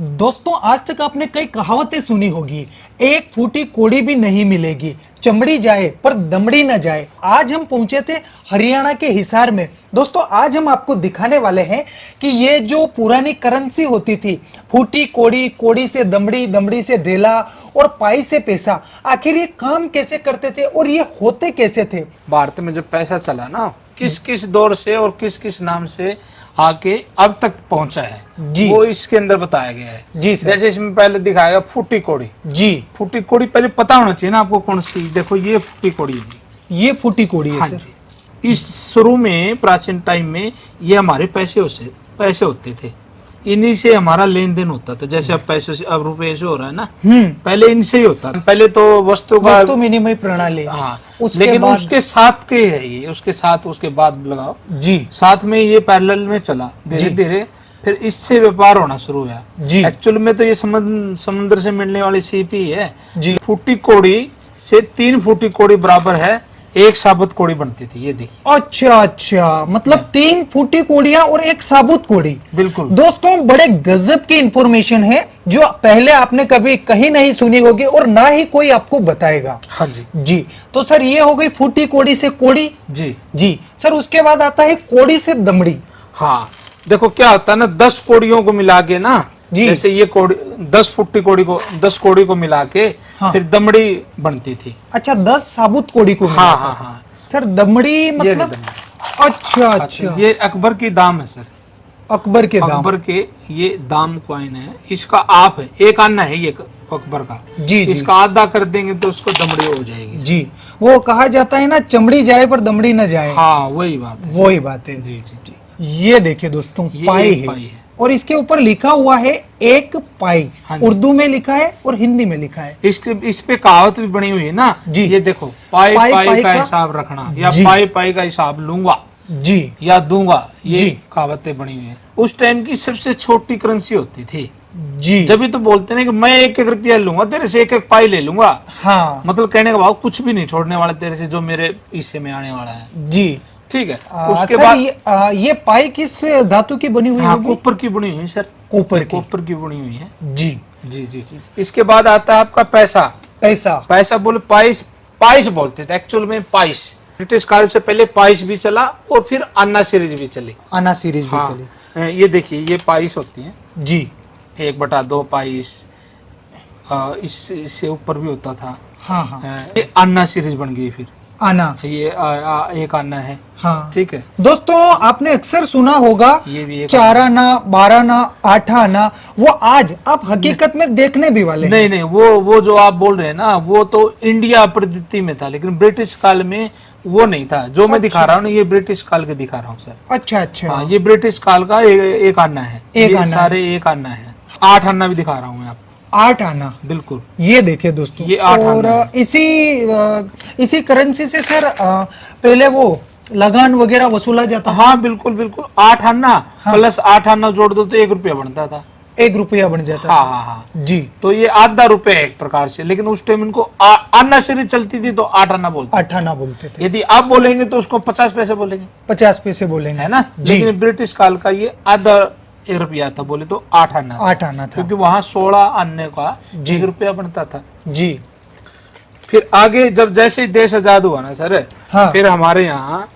दोस्तों आज तक आपने कई कहावतें सुनी होगी, एक फूटी कोड़ी भी नहीं मिलेगी, चमड़ी जाए पर दमड़ी न जाए। आज हम पहुंचे थे हरियाणा के हिसार में। दोस्तों आज हम आपको दिखाने वाले हैं कि ये जो पुरानी करेंसी होती थी, फूटी कोड़ी, कोड़ी से दमड़ी, दमड़ी से ढेला और पाई से पैसा, आखिर ये काम कैसे करते थे और ये होते कैसे थे। भारत में जब पैसा चला ना, किस किस दौर से और किस किस नाम से आके अब तक पहुंचा है जी, वो इसके अंदर बताया गया है जी सर। जैसे इसमें पहले दिखाया फूटी कोड़ी। जी, फूटी कोड़ी पहले पता होना चाहिए ना आपको कौन सी। देखो ये फूटी कोड़ी है जी। ये फूटी कोड़ी है हाँ सर। जी। इस शुरू में प्राचीन टाइम में ये हमारे पैसे होते थे, इन्हीं से हमारा लेन देन होता था। जैसे अब पैसे से, अब रुपए से हो रहा है ना, पहले इनसे ही होता था। पहले तो वस्तु विनिमय प्रणाली। हाँ, बाद... लेकिन उसके साथ के है ये, उसके साथ उसके बाद लगाओ जी, साथ में ये पैरेलल में चला धीरे धीरे, फिर इससे व्यापार होना शुरू हुआ जी। एक्चुअल में तो ये समुद्र से मिलने वाली सीप ही है जी। फूटी कोड़ी से 3 फूटी कोड़ी बराबर है एक साबुत कोड़ी बनती थी। ये देखिए। अच्छा, मतलब 3 फूटी कोड़ियां और एक साबुत कोड़ी। बिल्कुल दोस्तों बड़े गजब की इंफॉर्मेशन है जो पहले आपने कभी कहीं नहीं सुनी होगी और ना ही कोई आपको बताएगा। हाँ जी। जी, तो सर ये हो गई फूटी कोड़ी से कोड़ी। जी जी सर, उसके बाद आता है कोड़ी से दमड़ी। हाँ, देखो क्या होता है ना, 10 कोड़ियों को मिला के ना, जैसे ये कोड़ी 10 फुट्टी कोड़ी को 10 कोड़ी को मिला के हाँ। फिर दमड़ी बनती थी। अच्छा, 10 साबुत कोड़ी को मिला हाँ के। हाँ हाँ सर दमड़ी मतलब अच्छा, ये अकबर की दाम है सर। अकबर के दाम। अकबर के ये दाम कॉइन है, इसका आप है, एक आना है ये अकबर का। जी, जी। इसका आधा कर देंगे तो उसको दमड़ी हो जाएगी। जी, वो कहा जाता है ना, चमड़ी जाए पर दमड़ी न जाए। हाँ वही बात है। वही बात है। जी जी जी। ये देखिए दोस्तों, ये पाई एक है। पाई है और इसके ऊपर लिखा हुआ है एक पाई। हाँ जी। उर्दू में लिखा है और हिंदी में लिखा है। इस पे कहावत भी बनी हुई है ना जी। ये देखो, पाई पाई पाई का का हिसाब रखना, या जी। पाई पाई का हिसाब लूंगा जी या दूंगा, ये जी। कहावतें बनी हुई है। उस टाइम की सबसे छोटी करेंसी होती थी। जी। जब भी तो बोलते ना कि मैं 1-1 रुपया लूंगा तेरे से, 1-1 पाई ले लूंगा। हाँ मतलब कहने का भाव कुछ भी नहीं छोड़ने वाला तेरे से जो मेरे हिस्से में आने वाला है। जी। ठीक है। उसके सर बाद ये पाई किस धातु की बनी हुई हाँ, होगी? कॉपर की बनी हुई है सर। कॉपर की। कॉपर की बनी हुई है। जी। जी जी जी। इसके बाद आता है आपका पैसा। पैसा। पैसा बोले पाइस, पाइस बोलते थे एक्चुअल में। पाइस ब्रिटिश काल से पहले पाइस भी चला और फिर अन्ना सीरीज भी चली। आना सीरीज भी हाँ, चली। ये देखिए ये पाइस होती है। जी। 1/2 पाइस, इससे ऊपर भी होता था। हाँ हाँ। ये अन्ना सीरीज बन गई फिर। आना। ये एक आना है। हाँ ठीक है। दोस्तों आपने अक्सर सुना होगा ये भी एक 4 आना, 12 आना, 8 आना, वो आज आप हकीकत में देखने भी वाले हैं। नहीं नहीं, वो जो आप बोल रहे हैं ना, वो तो इंडिया पद्धति में था, लेकिन ब्रिटिश काल में वो नहीं था। जो मैं दिखा रहा हूँ ना, ये ब्रिटिश काल के दिखा रहा हूँ सर। अच्छा अच्छा। हाँ, ये ब्रिटिश काल का एक आना है। एक ये आना सारे एक आना है। 8 आना भी दिखा रहा हूँ मैं आपको। 8 आना। बिल्कुल। ये देखिए दोस्तों, ये 8 और आना है। इसी करेंसी से सर पहले वो लगान वगैरह वसूला जाता। हाँ बिल्कुल बिल्कुल। 8 आना हाँ। प्लस 8 आना जोड़ दो तो 1 रुपया बनता था। 1 रुपया बन जाता। हाँ हाँ हाँ। जी। तो ये आधा रुपया है एक प्रकार से, लेकिन उस टाइम इनको आना सीरीज चलती थी तो 8 आना बोलते। 8 आना बोलते थे। यदि आप बोलेंगे तो उसको 50 पैसे बोलेंगे, 50 पैसे बोलेंगे, है ना। जी। लेकिन ब्रिटिश काल का ये आधा 1 रुपया था, बोले तो 8 आना था। 8 आना था। क्योंकि वहां 16 आने का जी। 1 रुपया बनता था। जी। फिर आगे जब जैसे ही देश आजाद हुआ ना सर, हाँ। फिर हमारे यहाँ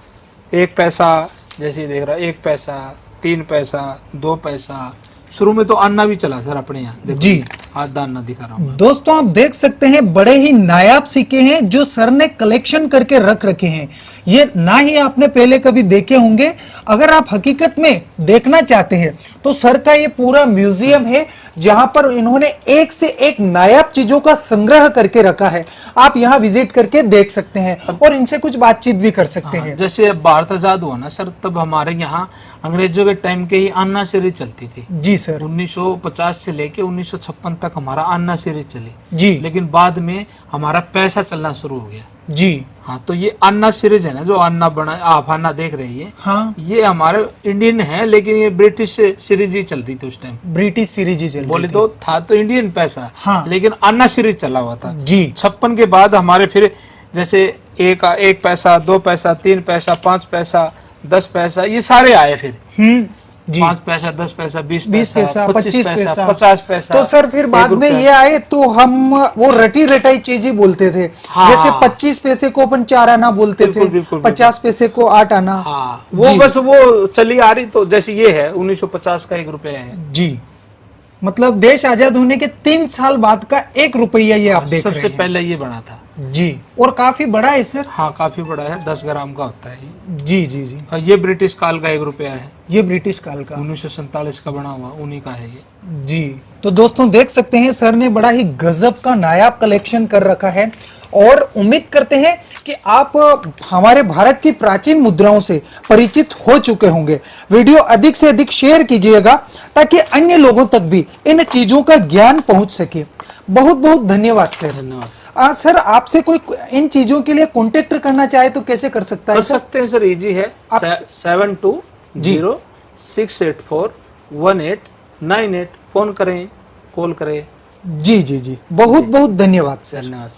1 पैसा, जैसे ही देख रहा 1 पैसा, 3 पैसा, 2 पैसा, शुरू में तो अन्ना भी चला सर अपने यहाँ। देखो जी। आधा अन्ना दिखा रहा हूँ। दोस्तों आप देख सकते हैं बड़े ही नायाब सिक्के हैं जो सर ने कलेक्शन करके रख रखे हैं। ये ना ही आपने पहले कभी देखे होंगे। अगर आप हकीकत में देखना चाहते हैं तो सर का ये पूरा म्यूजियम है जहां पर इन्होंने एक से एक नायाब चीजों का संग्रह करके रखा है। आप यहाँ विजिट करके देख सकते हैं और इनसे कुछ बातचीत भी कर सकते हैं। जैसे भारत आजाद हुआ ना सर, तब हमारे यहाँ अंग्रेजों के टाइम के ही अन्ना सीरीज चलती थी। जी सर। 1950 से लेके 1956 तक हमारा अन्ना सीरीज चली। जी। लेकिन बाद में हमारा पैसा चलना शुरू हो गया। जी। हाँ, तो ये अन्ना सीरीज है ना, जो अन्ना बना आप अन्ना देख रही है, हाँ। ये हमारे इंडियन है, लेकिन ये ब्रिटिश सीरीज ही चल रही थी उस टाइम। ब्रिटिश सीरीज ही चल रही बोले थी। तो था तो इंडियन पैसा, हाँ। लेकिन अन्ना सीरीज चला हुआ था। जी। 56 के बाद हमारे फिर जैसे एक पैसा, 2 पैसा, 3 पैसा, 5 पैसा, 10 पैसा, ये सारे आए फिर। जी। 5 पैसा, 10 पैसा, 20 20 पैसा, 25 पैसा, 50 पैसा। तो सर फिर बाद में ये आए तो हम वो रटी रटाई चीजें बोलते थे। हाँ। जैसे 25 पैसे को अपन 4 आना बोलते बिल्कुल, थे, बिल्कुल, 50 पैसे को 8 आना। हाँ, वो जी। बस वो चली आ रही। तो जैसे ये है 1950 का 1 रुपया है। जी, मतलब देश आजाद होने के 3 साल बाद का 1 रुपया ये आप देख रहे सबसे हैं। पहले ये बना था। जी, और काफी बड़ा है सर। हाँ, काफी बड़ा है, 10 ग्राम का होता है ये। जी जी जी, और ये ब्रिटिश काल का 1 रुपया है, ये ब्रिटिश काल का। 1947 का बना हुआ, उन्हीं का है ये। जी, तो दोस्तों देख सकते हैं सर ने बड़ा ही गजब का नायाब कलेक्शन कर रखा है, और उम्मीद करते हैं कि आप हमारे भारत की प्राचीन मुद्राओं से परिचित हो चुके होंगे। वीडियो अधिक से अधिक शेयर कीजिएगा ताकि अन्य लोगों तक भी इन चीजों का ज्ञान पहुंच सके। बहुत बहुत धन्यवाद सर। धन्यवाद सर, आपसे कोई इन चीजों के लिए कांटेक्ट करना चाहे तो कैसे कर सकता है कर सर? सकते हैं सर, इजी है। 7206841898 फोन करें, कॉल करें। जी जी जी, बहुत बहुत धन्यवाद सर। धन्यवाद।